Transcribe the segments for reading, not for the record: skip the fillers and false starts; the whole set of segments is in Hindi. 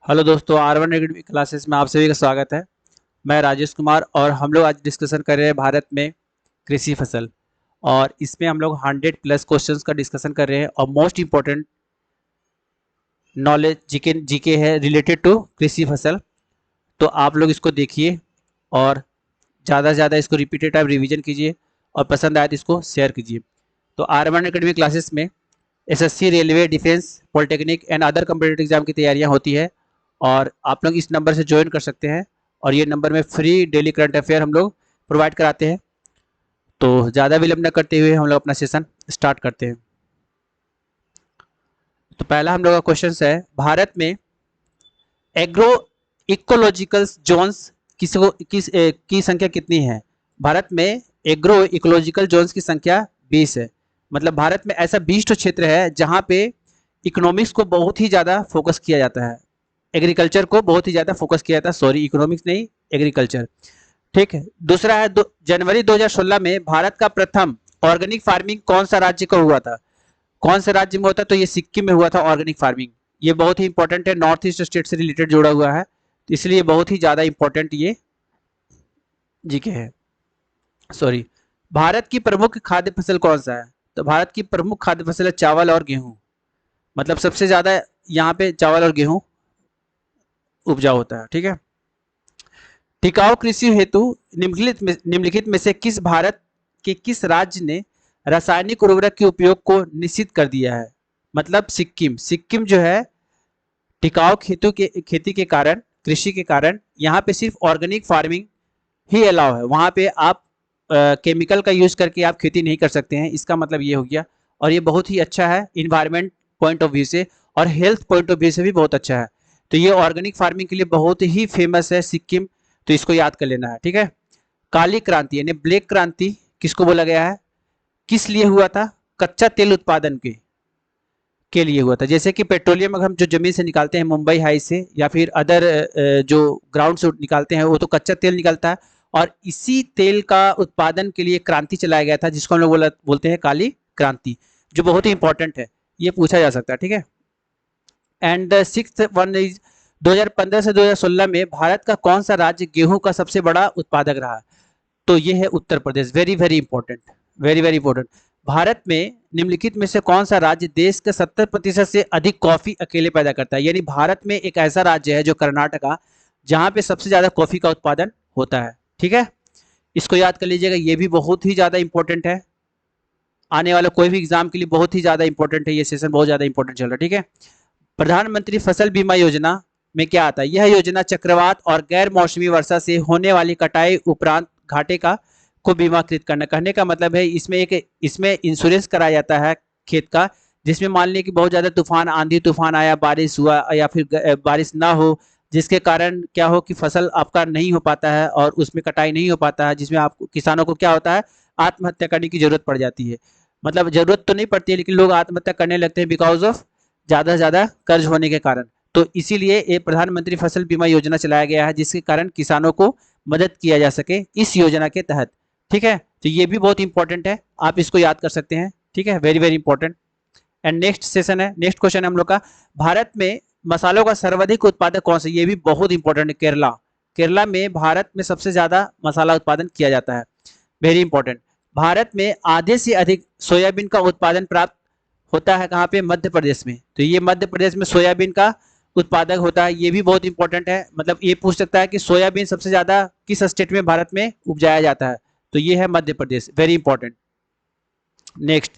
हेलो दोस्तों, R1 एकेडमी क्लासेस में आप सभी का स्वागत है। मैं राजेश कुमार और हम लोग आज डिस्कशन कर रहे हैं भारत में कृषि फसल। और इसमें हम लोग 100 प्लस क्वेश्चंस का डिस्कशन कर रहे हैं और मोस्ट इम्पोर्टेंट नॉलेज जीके है रिलेटेड टू कृषि फसल। तो आप लोग इसको देखिए और ज़्यादा से ज़्यादा इसको रिपीटेड टाइम रिवीजन कीजिए और पसंद आए तो इसको शेयर कीजिए। तो R1 एकेडमी क्लासेस में SSC, railway, defence, polytechnic and other competitive exam की तैयारियां होती है और आप लोग इस नंबर से ज्वाइन कर सकते हैं। और ये नंबर में फ्री डेली करंट अफेयर हम लोग प्रोवाइड कराते हैं। तो ज़्यादा विलंब न करते हुए हम लोग अपना सेशन स्टार्ट करते हैं। तो पहला हम लोग का क्वेश्चन है, भारत में एग्रो इकोलॉजिकल जोन्स की संख्या कितनी है? भारत में एग्रो इकोलॉजिकल जोन्स की संख्या 20 है। मतलब भारत में ऐसा 20 क्षेत्र है जहां पे इकोनॉमिक्स को बहुत ही ज़्यादा फोकस किया जाता है, एग्रीकल्चर को बहुत ही ज़्यादा फोकस किया जाता है। सॉरी, इकोनॉमिक्स नहीं, एग्रीकल्चर। ठीक है। दूसरा है जनवरी 2016 में भारत का प्रथम ऑर्गेनिक फार्मिंग कौन सा राज्य का हुआ था? कौन से राज्य में होता? तो ये सिक्किम में हुआ था ऑर्गेनिक फार्मिंग। ये बहुत ही इंपॉर्टेंट है, नॉर्थ ईस्ट स्टेट से रिलेटेड जुड़ा हुआ है, तो इसलिए बहुत ही ज़्यादा इंपॉर्टेंट ये जीके है। सॉरी। भारत की प्रमुख खाद्य फसल कौन सा है? तो भारत की प्रमुख खाद्य फसल है चावल और गेहूं। मतलब सबसे ज्यादा यहाँ पे चावल और गेहूं उपजाऊ होता है। ठीक है। टिकाऊ कृषि हेतु निम्नलिखित में से किस भारत के किस राज्य ने रासायनिक उर्वरक के उपयोग को निषिद्ध कर दिया है? मतलब सिक्किम जो है, टिकाऊ खेती के कारण, कृषि के कारण यहाँ पे सिर्फ ऑर्गेनिक फार्मिंग ही अलाउ है। वहाँ पे आप केमिकल का यूज करके आप खेती नहीं कर सकते हैं, इसका मतलब ये हो गया। और ये बहुत ही अच्छा है इन्वायरमेंट पॉइंट ऑफ व्यू से और हेल्थ पॉइंट ऑफ व्यू से भी बहुत अच्छा है। तो ये ऑर्गेनिक फार्मिंग के लिए बहुत ही फेमस है सिक्किम, तो इसको याद कर लेना है। ठीक है। काली क्रांति यानी ब्लैक क्रांति किसको बोला गया है? किस लिए हुआ था? कच्चा तेल उत्पादन के लिए हुआ था। जैसे कि पेट्रोलियम अगर हम जो जमीन से निकालते हैं मुंबई हाई से या फिर अदर जो ग्राउंड से निकालते हैं, वो तो कच्चा तेल निकलता है। और इसी तेल का उत्पादन के लिए क्रांति चलाया गया था, जिसको हम लोग बोलते हैं काली क्रांति, जो बहुत ही इंपॉर्टेंट है, ये पूछा जा सकता है। ठीक है। And the sixth one is 2015 से 2016 में भारत का कौन सा राज्य गेहूं का सबसे बड़ा उत्पादक रहा? तो ये है Uttar Pradesh. Very very important, very very important. Bharat में निम्नलिखित में से कौन सा राज्य देश के 70% से अधिक कॉफी अकेले पैदा करता है? यानी भारत में एक ऐसा राज्य है जो कर्नाटका, जहां पे सबसे ज्यादा कॉफी का उत्पादन होता है। ठीक है। इसको याद कर लीजिएगा, ये भी बहुत ही ज्यादा इंपॉर्टेंट है, आने वाला कोई भी एग्जाम के लिए बहुत ही ज्यादा इंपॉर्टेंट है। ये सेशन बहुत ज्यादा इंपॉर्टेंट चल रहा है। ठीक है। प्रधानमंत्री फसल बीमा योजना में क्या आता है? यह योजना चक्रवात और गैर मौसमी वर्षा से होने वाली कटाई उपरांत घाटे का को बीमाकृत करना। कहने का मतलब है इसमें इंश्योरेंस कराया जाता है खेत का, जिसमें मान लीजिए कि बहुत ज्यादा तूफान, आंधी तूफान आया, बारिश हुआ या फिर बारिश ना हो, जिसके कारण क्या हो कि फसल आपका नहीं हो पाता है और उसमें कटाई नहीं हो पाता है, जिसमें आप किसानों को क्या होता है, आत्महत्या करने की जरूरत पड़ जाती है। मतलब जरूरत तो नहीं पड़ती है, लेकिन लोग आत्महत्या करने लगते हैं बिकॉज ऑफ ज़्यादा से ज़्यादा कर्ज होने के कारण। तो इसीलिए ये प्रधानमंत्री फसल बीमा योजना चलाया गया है, जिसके कारण किसानों को मदद किया जा सके इस योजना के तहत। ठीक है। तो ये भी बहुत इंपॉर्टेंट है, आप इसको याद कर सकते हैं। ठीक है, very very important. And next session है, नेक्स्ट क्वेश्चन है हम लोग का, भारत में मसालों का सर्वाधिक उत्पादक कौन सा? ये भी बहुत इंपॉर्टेंट है, केरला। केरला में भारत में सबसे ज्यादा मसाला उत्पादन किया जाता है। Very important. भारत में आधे से अधिक सोयाबीन का उत्पादन प्राप्त होता है कहाँ पे? मध्य प्रदेश में। तो ये मध्य प्रदेश में सोयाबीन का उत्पादक होता है, ये भी बहुत इंपॉर्टेंट है। मतलब ये पूछ सकता है कि सोयाबीन सबसे ज्यादा किस स्टेट में भारत में उपजाया जाता है? तो ये है Madhya Pradesh. Very important. Next,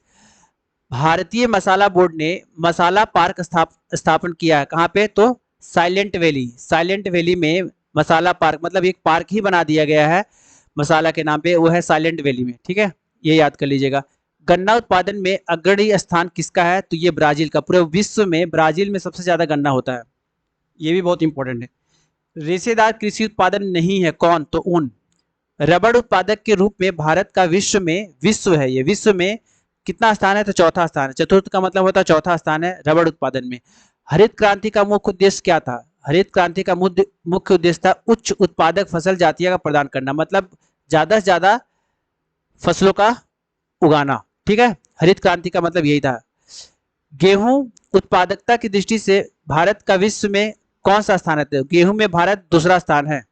भारतीय मसाला बोर्ड ने मसाला पार्क स्थापन किया है कहाँ पे? तो साइलेंट वैली। साइलेंट वैली में मसाला पार्क, मतलब एक पार्क ही बना दिया गया है मसाला के नाम पे, वो है साइलेंट वैली में। ठीक है, ये याद कर लीजिएगा। गन्ना उत्पादन में अग्रणी स्थान किसका है? तो ये ब्राजील का। पूरे विश्व में ब्राजील में सबसे ज्यादा गन्ना होता है, ये भी बहुत इंपॉर्टेंट है। रेशेदार कृषि उत्पादन नहीं है कौन? तो ऊन। रबड़ उत्पादक के रूप में भारत का विश्व में कितना स्थान है? तो चौथा स्थान है। चतुर्थ का मतलब होता है चौथा स्थान है रबड़ उत्पादन में। हरित क्रांति का मुख्य उद्देश्य क्या था? हरित क्रांति का मुख्य उद्देश्य था उच्च उत्पादक फसल जातियों का प्रदान करना, मतलब ज्यादा से ज्यादा फसलों का उगाना। ठीक है, हरित क्रांति का मतलब यही था। गेहूं उत्पादकता की दृष्टि से भारत का विश्व में कौन सा स्थान है? तो गेहूं में भारत दूसरा स्थान है।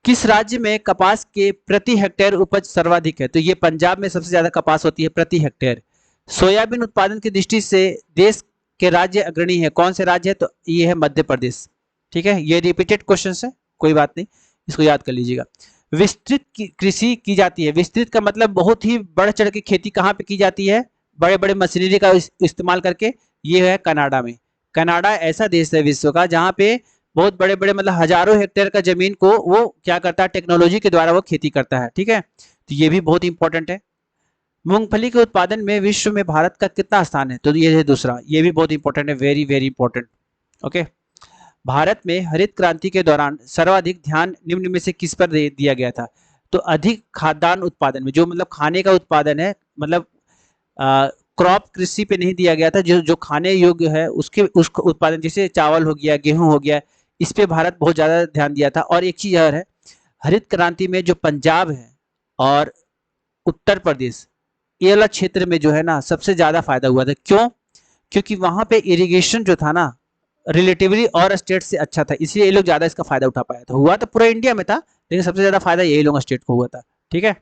किस राज्य में कपास के प्रति हेक्टेयर उपज सर्वाधिक है? तो ये पंजाब में सबसे ज्यादा कपास होती है प्रति हेक्टेयर। सोयाबीन उत्पादन की दृष्टि से देश के राज्य अग्रणी है, कौन से राज्य है? तो ये है मध्य प्रदेश। ठीक है, ये रिपीटेड क्वेश्चन है, कोई बात नहीं, इसको याद कर लीजिएगा। विस्तृत कृषि की जाती है, विस्तृत का मतलब बहुत ही बढ़ चढ़ के खेती कहाँ पे की जाती है? बड़े बड़े मशीनरी का इस्तेमाल करके। ये है कनाडा में। कनाडा ऐसा देश है विश्व का जहाँ पे बहुत बड़े बड़े मतलब हजारों हेक्टेयर का जमीन को वो क्या करता है? टेक्नोलॉजी के द्वारा वो खेती करता है। ठीक है, तो ये भी बहुत इंपॉर्टेंट है। मूंगफली के उत्पादन में विश्व में भारत का कितना स्थान है? तो ये है दूसरा, ये भी बहुत इंपॉर्टेंट है, very very important. Okay, Bharat में हरित क्रांति के दौरान सर्वाधिक ध्यान निम्न में से किस पर दिया गया था? तो अधिक खाद्यान्न उत्पादन में, जो मतलब खाने का उत्पादन है, मतलब क्रॉप कृषि पे नहीं दिया गया था, जो जो खाने योग्य है उसका उत्पादन, जैसे चावल हो गया, गेहूं हो गया, इस पे भारत बहुत ज्यादा ध्यान दिया था। और एक चीज और है, हरित क्रांति में जो पंजाब है और उत्तर प्रदेश, ये वाला क्षेत्र में जो है ना सबसे ज्यादा फायदा हुआ था। क्यों? क्योंकि वहां पे इरिगेशन जो था ना रिलेटिवली और स्टेट से अच्छा था, इसलिए ये लोग ज्यादा इसका फायदा उठा पाया था। हुआ तो पूरा इंडिया में था, लेकिन सबसे ज्यादा फायदा यही लोग स्टेट को हुआ था। ठीक है,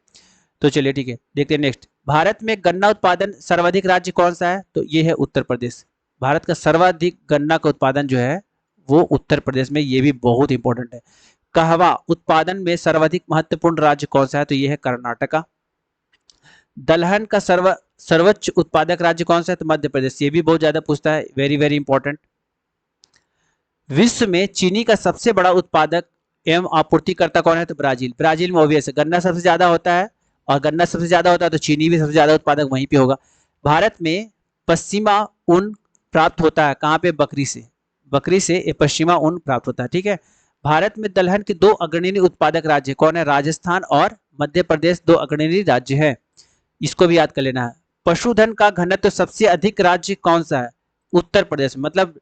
तो चलिए ठीक है, देखते हैं नेक्स्ट। भारत में गन्ना उत्पादन सर्वाधिक राज्य कौन सा है? तो ये है उत्तर प्रदेश। भारत का सर्वाधिक गन्ना का उत्पादन जो है वो उत्तर प्रदेश में, ये भी बहुत इंपॉर्टेंट है। कहवा उत्पादन में सर्वाधिक महत्वपूर्ण राज्य कौन सा है? तो ये है कर्नाटका। दलहन का सर्वोच्च उत्पादक राज्य कौन सा है? तो मध्य प्रदेश। ये भी बहुत ज्यादा पूछता है, वेरी वेरी इंपॉर्टेंट। विश्व में चीनी का सबसे बड़ा उत्पादक एवं आपूर्तिकर्ता कौन है? तो ब्राजील। ब्राजील में ऑब्वियस है, गन्ना सबसे ज्यादा होता है, और गन्ना सबसे ज्यादा होता है तो चीनी भी सबसे ज्यादा उत्पादक वहीं पे होगा। भारत में पश्चिमा ऊन प्राप्त होता है कहाँ पे? बकरी से। बकरी से ये पश्चिमा ऊन प्राप्त होता है। ठीक है, भारत में दलहन के दो अग्रणी उत्पादक राज्य कौन है? राजस्थान और मध्य प्रदेश दो अग्रणी राज्य है, इसको भी याद कर लेना है। पशुधन का घनत्व तो सबसे अधिक राज्य कौन सा है? उत्तर प्रदेश। मतलब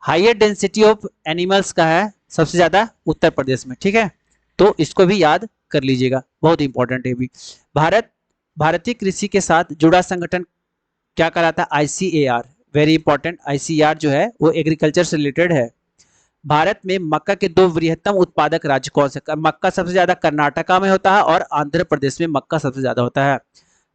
हाइयर डेंसिटी ऑफ एनिमल्स का है सबसे ज्यादा उत्तर प्रदेश में। ठीक है, तो इसको भी याद कर लीजिएगा, बहुत इंपॉर्टेंट है भी। भारतीय कृषि के साथ जुड़ा संगठन क्या कहलाता है? ICAR, very important. आईसीएआर जो है वो एग्रीकल्चर से रिलेटेड है। भारत में मक्का के दो वृहत्तम उत्पादक राज्य कौन से? मक्का सबसे ज्यादा कर्नाटका में होता है और आंध्र प्रदेश में मक्का सबसे ज्यादा होता है।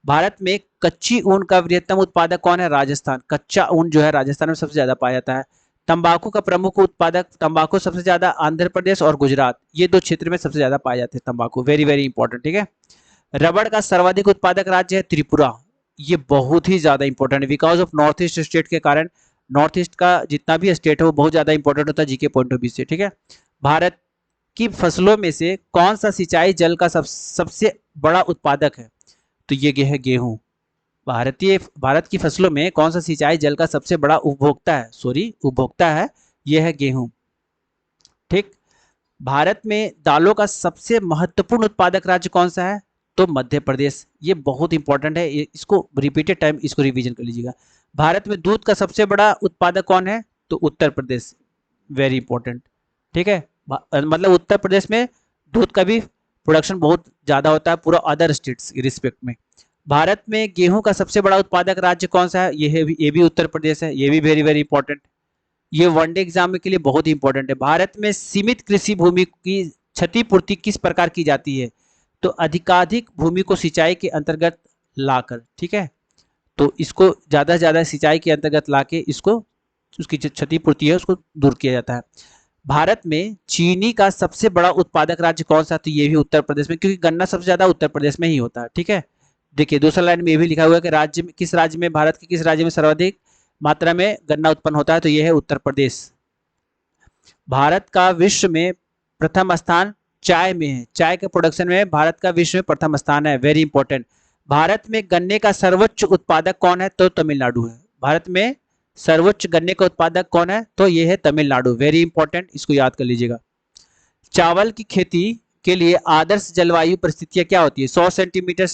भारत में कच्ची ऊन का वृहत्तम उत्पादक कौन है? राजस्थान। कच्चा ऊन जो है राजस्थान में सबसे ज्यादा पाया जाता है। तंबाकू का प्रमुख उत्पादक, तंबाकू सबसे ज्यादा आंध्र प्रदेश और गुजरात, ये दो क्षेत्र में सबसे ज्यादा पाए जाते हैं तंबाकू, वेरी वेरी इंपॉर्टेंट। ठीक है, रबड़ का सर्वाधिक उत्पादक राज्य है त्रिपुरा। ये बहुत ही ज्यादा इंपॉर्टेंट है, because of north east state के कारण। नॉर्थ ईस्ट का जितना भी स्टेट है वो बहुत ज्यादा इंपॉर्टेंट होता है जीके पॉइंट ऑफ व्यू से। ठीक है, भारत की फसलों में से कौन सा सिंचाई जल का सबसे बड़ा उत्पादक है? तो ये है गेहूं। भारत की फसलों में कौन सा सिंचाई जल का सबसे बड़ा उपभोक्ता है? यह है गेहूं। ठीक, भारत में दालों का सबसे महत्वपूर्ण उत्पादक राज्य कौन सा है? तो मध्य प्रदेश। ये बहुत इंपॉर्टेंट है, इसको रिपीटेड टाइम इसको रिवीजन कर लीजिएगा। भारत में दूध का सबसे बड़ा उत्पादक कौन है? तो उत्तर प्रदेश, वेरी इंपॉर्टेंट। ठीक है, मतलब उत्तर प्रदेश में दूध का भी प्रोडक्शन बहुत ज्यादा होता है पूरा अदर स्टेट्स के रिस्पेक्ट में। भारत में गेहूं का सबसे बड़ा उत्पादक राज्य कौन सा है? ये भी उत्तर प्रदेश है, ये भी वेरी वेरी इंपॉर्टेंट। ये वनडे एग्जाम के लिए बहुत ही इंपॉर्टेंट है। भारत में सीमित कृषि भूमि की क्षतिपूर्ति किस प्रकार की जाती है? तो अधिकाधिक भूमि को सिंचाई के अंतर्गत लाकर। ठीक है, तो इसको ज्यादा से ज्यादा सिंचाई के अंतर्गत लाके इसको उसकी क्षतिपूर्ति है उसको दूर किया जाता है। भारत में चीनी का सबसे बड़ा उत्पादक राज्य कौन सा? तो ये भी उत्तर प्रदेश में, क्योंकि गन्ना सबसे ज्यादा उत्तर प्रदेश में ही होता है। ठीक है, देखिए दूसरा लाइन में ये भी लिखा हुआ है कि किस राज्य में, भारत के किस राज्य में सर्वाधिक मात्रा में गन्ना उत्पन्न होता है? तो यह है उत्तर प्रदेश। भारत का विश्व में प्रथम स्थान चाय में है, चाय के प्रोडक्शन में भारत का विश्व में प्रथम स्थान है, वेरी इंपॉर्टेंट। भारत में गन्ने का सर्वोच्च उत्पादक कौन है? तो तमिलनाडु है। भारत में सर्वोच्च गन्ने का उत्पादक कौन है? तो यह है तमिलनाडु, वेरी इंपॉर्टेंट, इसको याद कर लीजिएगा। चावल की खेती के लिए आदर्श जलवायु परिस्थितियां क्या होती है? 100 सेंटीमीटर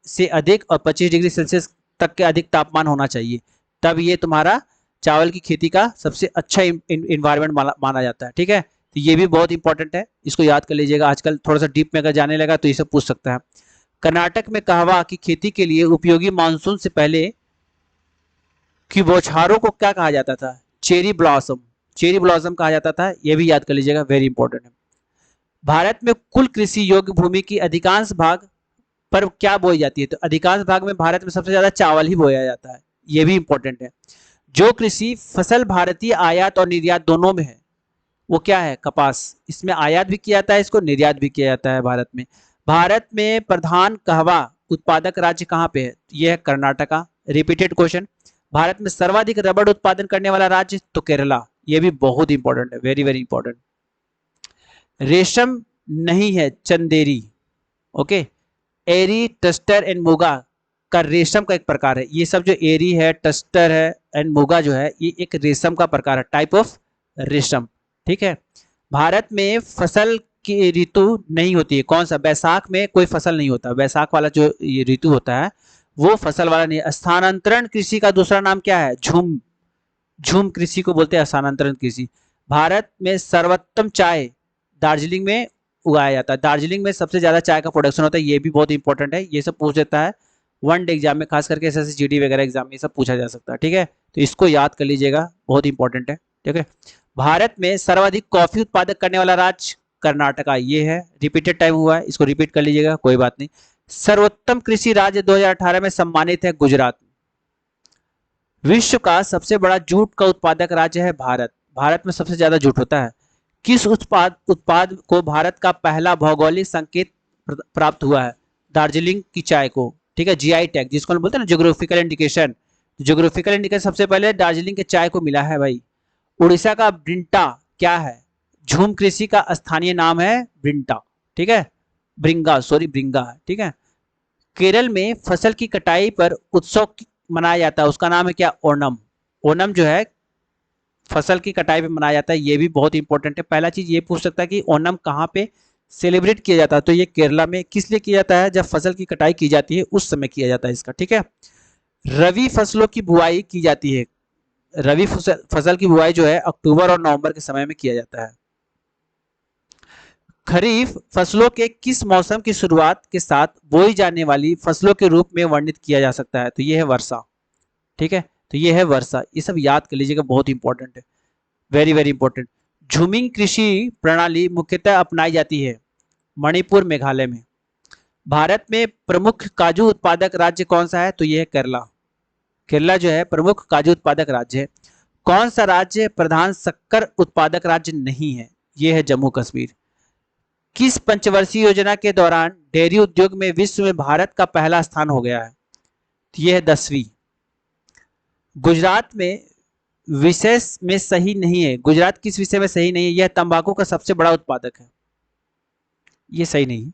से अधिक और 25 डिग्री सेल्सियस तक के अधिक तापमान होना चाहिए, तब ये तुम्हारा चावल की खेती का सबसे अच्छा इन्वायरमेंट माना जाता है। ठीक है, तो ये भी बहुत इंपॉर्टेंट है, इसको याद कर लीजिएगा। आजकल थोड़ा सा डीप में अगर जाने लगा तो ये सब पूछ सकता है। कर्नाटक में कहवा की खेती के लिए उपयोगी मानसून से पहले की बौछारों को क्या कहा जाता था? Cherry blossom. चेरी ब्लॉसम कहा जाता था, ये भी याद कर लीजिएगा, वेरी इंपॉर्टेंट है। भारत में कुल कृषि योग्य भूमि की अधिकांश भाग पर क्या बोई जाती है? तो अधिकांश भाग में भारत में सबसे ज्यादा चावल ही बोया जाता है, ये भी इंपॉर्टेंट है। जो कृषि फसल भारतीय आयात और निर्यात दोनों में है, वो क्या है? कपास। इसमें आयात भी किया जाता है, इसको निर्यात भी किया जाता है भारत में। भारत में प्रधान कहवा उत्पादक राज्य कहाँ पे है? ये है कर्नाटका। Repeated question. भारत में सर्वाधिक रबड़ उत्पादन करने वाला राज्य? तो केरला। ये भी बहुत इंपॉर्टेंट है, वेरी वेरी इंपॉर्टेंट। रेशम नहीं है, चंदेरी। ओके, एरी, टस्टर एंड मुगा का रेशम का एक प्रकार है। ये सब जो एरी है, टस्टर है एंड मुगा जो है, ये एक रेशम का प्रकार है, टाइप ऑफ रेशम। ठीक है। भारत में फसल की ऋतु नहीं होती है, कौन सा? बैसाख में कोई फसल नहीं होता, बैसाख वाला जो ये ऋतु होता है वो फसल वाला नहीं। स्थानांतरण कृषि का दूसरा नाम क्या है? झूम। झूम कृषि को बोलते हैं स्थानांतरण कृषि। भारत में सर्वोत्तम चाय दार्जिलिंग में उगाया जाता है। दार्जिलिंग में सबसे ज्यादा चाय का प्रोडक्शन होता है, ये भी बहुत इंपॉर्टेंट है, ये सब पूछ देता है वन डे एग्जाम में, खास करके एसएससी जीडी वगैरह एग्जाम में ये सब पूछा जा सकता है। ठीक है, तो इसको याद कर लीजिएगा, बहुत इंपॉर्टेंट है। ठीक है। भारत में सर्वाधिक कॉफी उत्पादक करने वाला राज्य? कर्नाटका। ये है, रिपीटेड टाइम हुआ है, इसको रिपीट कर लीजिएगा, कोई बात नहीं। सर्वोत्तम कृषि राज्य 2018 में सम्मानित है गुजरात। विश्व का सबसे बड़ा जूट का उत्पादक राज्य है भारत। भारत में सबसे ज्यादा जूट होता है। किस उत्पाद को भारत का पहला भौगोलिक संकेत प्राप्त हुआ है? दार्जिलिंग की चाय को। ठीक है, जीआई टैग जिसको हम बोलते हैं ना, ज्योग्राफिकल इंडिकेशन। ज्योग्राफिकल इंडिकेशन सबसे पहले दार्जिलिंग के चाय को मिला है भाई। उड़ीसा का ब्रिंटा क्या है? झूम कृषि का स्थानीय नाम है ब्रिंटा। ठीक है, ब्रिंगा, सॉरी ब्रिंगा है। ठीक है। केरल में फसल की कटाई पर उत्सव मनाया जाता है, उसका नाम है क्या? ओणम। ओणम जो है फसल की कटाई पे मनाया जाता है, ये भी बहुत इंपॉर्टेंट है। पहला चीज ये पूछ सकता है कि ओणम कहाँ पे सेलिब्रेट किया जाता है? तो ये केरला में। किस लिए किया जाता है? जब फसल की कटाई की जाती है उस समय किया जाता है इसका। ठीक है। रबी फसलों की बुआई की जाती है। रबी फसल की बुआई जो है अक्टूबर और नवंबर के समय में किया जाता है। खरीफ फसलों के किस मौसम की शुरुआत के साथ बोई जाने वाली फसलों के रूप में वर्णित किया जा सकता है? तो ये है वर्षा। ठीक है, तो ये है वर्षा। ये सब याद कर लीजिएगा, बहुत इंपॉर्टेंट है, वेरी वेरी इंपॉर्टेंट। झूमिंग कृषि प्रणाली मुख्यतः अपनाई जाती है मणिपुर, मेघालय में। भारत में प्रमुख काजू उत्पादक राज्य कौन सा है? तो ये है केरला। केरला जो है प्रमुख काजू उत्पादक राज्य है। कौन सा राज्य प्रधान शक्कर उत्पादक राज्य नहीं है? ये है जम्मू कश्मीर। किस पंचवर्षीय योजना के दौरान डेयरी उद्योग में विश्व में भारत का पहला स्थान हो गया है? तो यह है 10वीं। गुजरात में विषय में सही नहीं है, गुजरात किस विषय में सही नहीं है? यह तंबाकू का सबसे बड़ा उत्पादक है, ये सही नहीं है।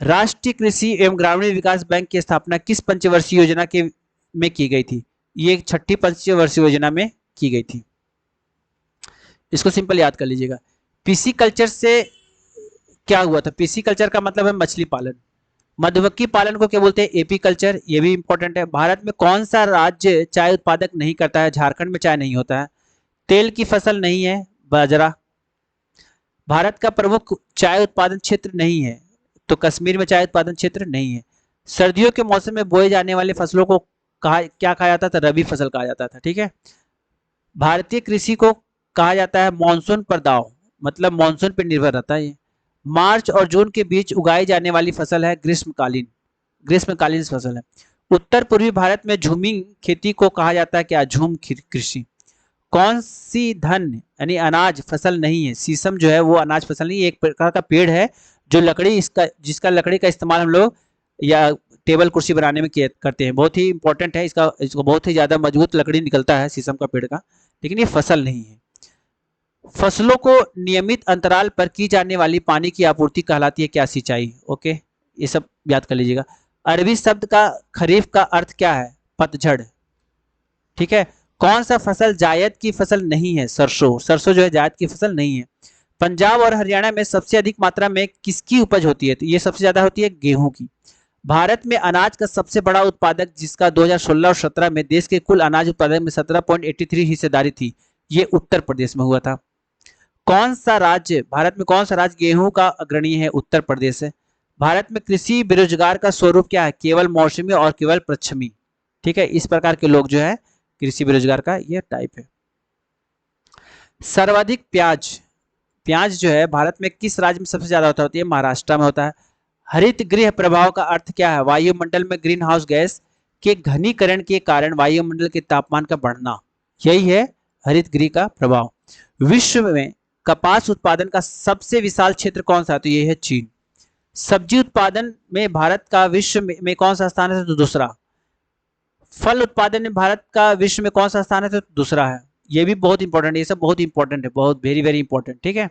राष्ट्रीय कृषि एवं ग्रामीण विकास बैंक की स्थापना किस पंचवर्षीय योजना के में की गई थी? ये 6ठी पंचवर्षीय योजना में की गई थी। इसको सिंपल याद कर लीजिएगा। पीसी कल्चर से क्या हुआ था? पीसी कल्चर का मतलब है मछली पालन। मधुमक्खी पालन को क्या बोलते हैं? AP culture. ये भी इंपॉर्टेंट है। भारत में कौन सा राज्य चाय उत्पादक नहीं करता है? झारखंड में चाय नहीं होता है। तेल की फसल नहीं है, बाजरा। भारत का प्रमुख चाय उत्पादन क्षेत्र नहीं है, तो कश्मीर में चाय उत्पादन क्षेत्र नहीं है। सर्दियों के मौसम में बोए जाने वाले फसलों को क्या कहा जाता था? रबी फसल कहा जाता था। ठीक है। भारतीय कृषि को कहा जाता है मानसून पर दाव, मतलब मानसून पर निर्भर रहता है ये। मार्च और जून के बीच उगाई जाने वाली फसल है ग्रीष्मकालीन फसल है। उत्तर पूर्वी भारत में झूमिंग खेती को कहा जाता है क्या? झूम कृषि। कौन सी धन यानी अनाज फसल नहीं है? शीशम जो है वो अनाज फसल नहीं, एक प्रकार का पेड़ है जो जिसका लकड़ी का इस्तेमाल हम लोग या टेबल कुर्सी बनाने में करते हैं। बहुत ही इंपॉर्टेंट है, इसको बहुत ही ज्यादा मजबूत लकड़ी निकलता है शीशम का पेड़ का, लेकिन ये फसल नहीं है। फसलों को नियमित अंतराल पर की जाने वाली पानी की आपूर्ति कहलाती है क्या? सिंचाई। ओके, ये सब याद कर लीजिएगा। अरबी शब्द का खरीफ का अर्थ क्या है? पतझड़। ठीक है। कौन सा फसल जायद की फसल नहीं है? सरसों। सरसों जो है जायद की फसल नहीं है। पंजाब और हरियाणा में सबसे अधिक मात्रा में किसकी उपज होती है? तो ये सबसे ज्यादा होती है गेहूं की। भारत में अनाज का सबसे बड़ा उत्पादक जिसका 2016 और 17 में देश के कुल अनाज उत्पादन में 17.83 हिस्सेदारी थी, ये उत्तर प्रदेश में हुआ था। कौन सा राज्य भारत में कौन सा राज्य गेहूं का अग्रणी है? उत्तर प्रदेश है। भारत में कृषि बेरोजगार का स्वरूप क्या है? केवल मौसमी और केवल पश्चिमी। ठीक है, इस प्रकार के लोग जो है कृषि बेरोजगार का ये टाइप है। सर्वाधिक प्याज, प्याज जो है भारत में किस राज्य में सबसे ज्यादा होता है? महाराष्ट्र में होता है। हरित गृह प्रभाव का अर्थ क्या है? वायुमंडल में ग्रीन हाउस गैस के घनीकरण के कारण वायुमंडल के तापमान का बढ़ना, यही है हरित गृह का प्रभाव। विश्व में कपास उत्पादन का सबसे विशाल क्षेत्र कौन सा है? तो ये है चीन। सब्जी उत्पादन में भारत का विश्व में कौन सा स्थान है? तो दूसरा। फल उत्पादन में भारत का विश्व में कौन सा स्थान है? तो दूसरा है। ये भी बहुत इंपॉर्टेंट है, ये सब बहुत इंपॉर्टेंट है, बहुत वेरी वेरी इंपॉर्टेंट, ठीक है।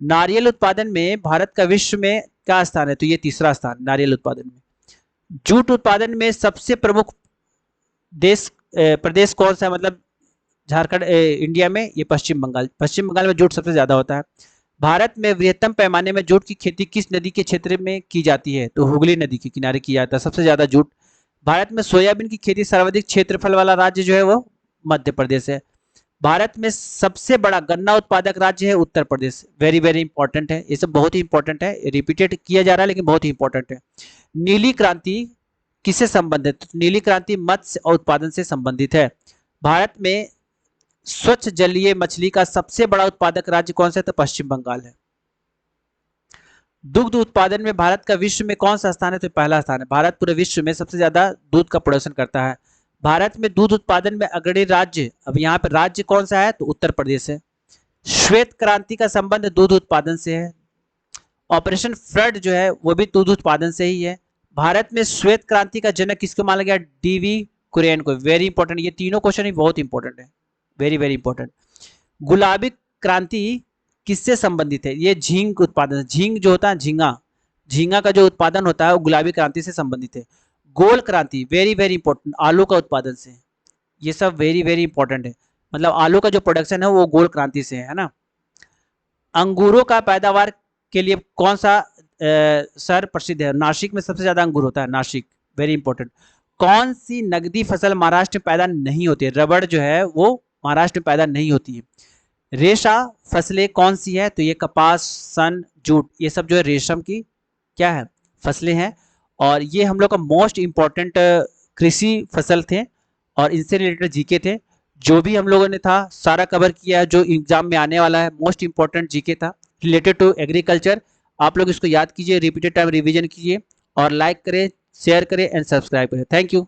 नारियल उत्पादन में भारत का विश्व में क्या स्थान है? तो ये तीसरा स्थान नारियल उत्पादन में। जूट उत्पादन में सबसे प्रमुख देश प्रदेश कौन सा है? मतलब झारखंड इंडिया में ये पश्चिम बंगाल। पश्चिम बंगाल में जूट सबसे ज्यादा होता है। भारत में वृहत्तम पैमाने में जूट की खेती किस नदी के क्षेत्र में की जाती है? तो हुगली नदी के किनारे किया जाता है सबसे ज्यादा जूट। भारत में सोयाबीन की खेती सर्वाधिक क्षेत्रफल वाला राज्य जो है वो मध्य प्रदेश है। भारत में सबसे बड़ा गन्ना उत्पादक राज्य है Uttar Pradesh. Very very important है, ये सब बहुत ही इंपॉर्टेंट है, रिपीटेड किया जा रहा है लेकिन बहुत ही इंपॉर्टेंट है। नीली क्रांति किससे संबंधित? तो नीली क्रांति मत्स्य उत्पादन से संबंधित है। भारत में स्वच्छ जलीय मछली का सबसे बड़ा उत्पादक राज्य कौन सा है? तो पश्चिम बंगाल है। दुग्ध उत्पादन में भारत का विश्व में कौन सा स्थान है? तो पहला स्थान है। भारत पूरे विश्व में सबसे ज्यादा दूध का प्रोडक्शन करता है। भारत में दूध उत्पादन में अग्रणी राज्य, अब यहाँ पे राज्य कौन सा है? तो उत्तर प्रदेश है। श्वेत क्रांति का संबंध दूध उत्पादन से है। ऑपरेशन फ्लड जो है वो भी दूध उत्पादन से ही है। भारत में श्वेत क्रांति का जनक किसको माना गया? डीवी कुरियन को। वेरी इंपॉर्टेंट, ये तीनों क्वेश्चन ही बहुत इंपॉर्टेंट है, वेरी वेरी इंपॉर्टेंट। गुलाबी क्रांति किससे संबंधित है? ये झींग उत्पादन, झींग जो होता है झींगा, झींगा का जो उत्पादन होता है वो गुलाबी क्रांति से संबंधित है। गोल क्रांति वेरी वेरी इंपॉर्टेंट, आलू का उत्पादन से। ये सब वेरी वेरी इंपॉर्टेंट है, मतलब आलू का जो प्रोडक्शन है वो गोल क्रांति से है ना। अंगूरों का पैदावार के लिए कौन सा शहर प्रसिद्ध है? नासिक में सबसे ज्यादा अंगूर होता है, नासिक। Very important. कौन सी नगदी फसल महाराष्ट्र में पैदा नहीं होती है? रबड़ जो है वो महाराष्ट्र में पैदा नहीं होती है। रेशा फसलें कौन सी है? तो ये कपास, सन, जूट, ये सब जो है रेशम की क्या है? फसलें हैं। और ये हम लोग का मोस्ट इंपॉर्टेंट कृषि फसल थे और इनसे रिलेटेड जीके थे। जो भी हम लोगों ने था सारा कवर किया है, जो एग्जाम में आने वाला है मोस्ट इंपॉर्टेंट जीके था रिलेटेड टू एग्रीकल्चर। आप लोग इसको याद कीजिए, रिपीटेड टाइम रिवीजन कीजिए और लाइक करें, शेयर करें एंड सब्सक्राइब करें। Thank you.